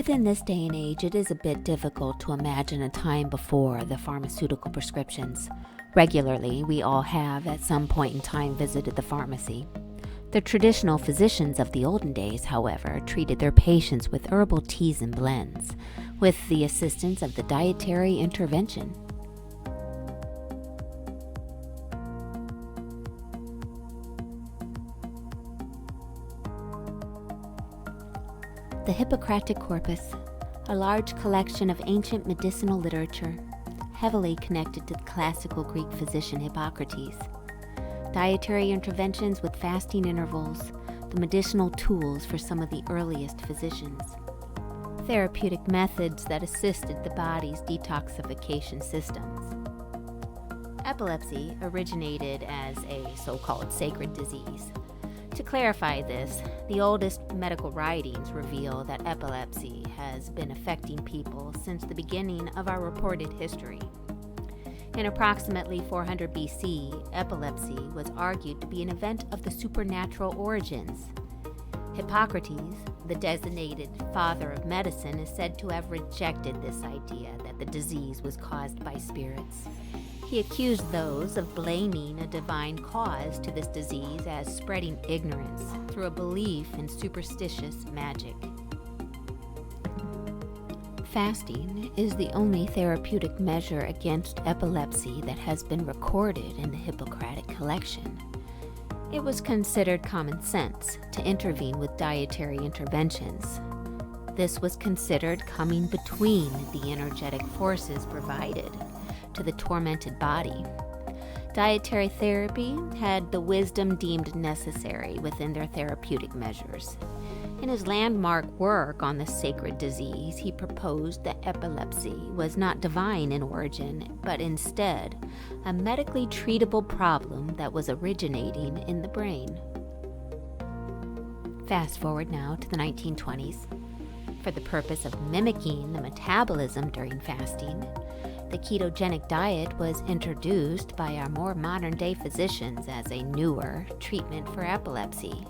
Within this day and age, it is a bit difficult to imagine a time before the pharmaceutical prescriptions. Regularly, we all have at some point in time visited the pharmacy. The traditional physicians of the olden days, however, treated their patients with herbal teas and blends, with the assistance of the dietary intervention. The Hippocratic Corpus, a large collection of ancient medicinal literature, heavily connected to the classical Greek physician Hippocrates. Dietary interventions with fasting intervals, the medicinal tools for some of the earliest physicians. Therapeutic methods that assisted the body's detoxification systems. Epilepsy originated as a so-called sacred disease. To clarify this, the oldest medical writings reveal that epilepsy has been affecting people since the beginning of our reported history. In approximately 400 BC, epilepsy was argued to be an event of the supernatural origins. Hippocrates, the designated father of medicine, is said to have rejected this idea that the disease was caused by spirits. He accused those of blaming a divine cause to this disease as spreading ignorance through a belief in superstitious magic. Fasting is the only therapeutic measure against epilepsy that has been recorded in the Hippocratic collection. It was considered common sense to intervene with dietary interventions. This was considered coming between the energetic forces provided to the tormented body. Dietary therapy had the wisdom deemed necessary within their therapeutic measures. In his landmark work on the sacred disease, he proposed that epilepsy was not divine in origin, but instead a medically treatable problem that was originating in the brain. Fast forward now to the 1920s. For the purpose of mimicking the metabolism during fasting, the ketogenic diet was introduced by our more modern-day physicians as a newer treatment for epilepsy.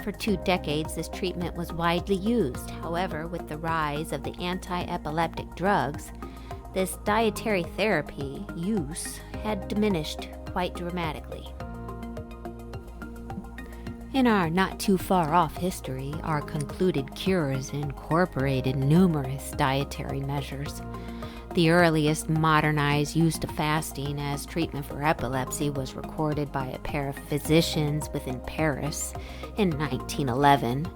For 2 decades, this treatment was widely used. However, with the rise of the anti-epileptic drugs, this dietary therapy use had diminished quite dramatically. In our not too far off history, our concluded cures incorporated numerous dietary measures. The earliest modernized use of fasting as treatment for epilepsy was recorded by a pair of physicians within Paris in 1911,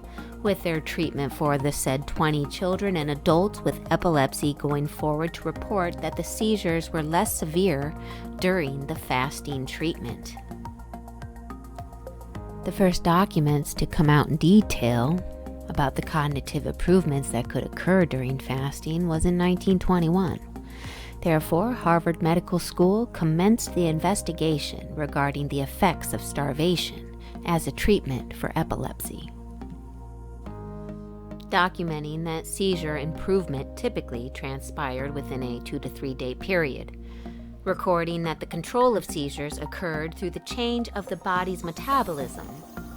with their treatment for the said 20 children and adults with epilepsy going forward to report that the seizures were less severe during the fasting treatment. The first documents to come out in detail about the cognitive improvements that could occur during fasting was in 1921. Therefore, Harvard Medical School commenced the investigation regarding the effects of starvation as a treatment for epilepsy, documenting that seizure improvement typically transpired within a 2 to 3 day period, recording that the control of seizures occurred through the change of the body's metabolism,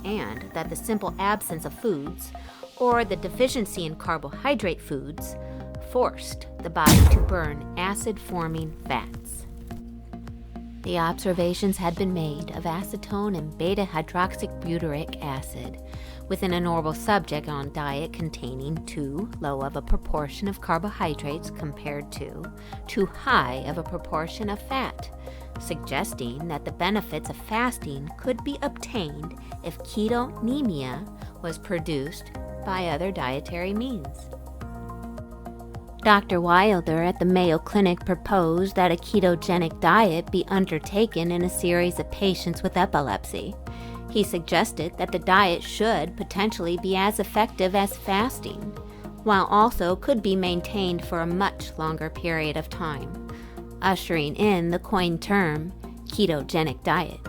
and that the simple absence of foods or the deficiency in carbohydrate foods forced the body to burn acid-forming fats. The observations had been made of acetone and beta-hydroxybutyric acid within a normal subject on diet containing too low of a proportion of carbohydrates compared to too high of a proportion of fat, suggesting that the benefits of fasting could be obtained if ketonemia was produced by other dietary means. Dr. Wilder at the Mayo Clinic proposed that a ketogenic diet be undertaken in a series of patients with epilepsy. He suggested that the diet should potentially be as effective as fasting, while also could be maintained for a much longer period of time, ushering in the coined term ketogenic diet.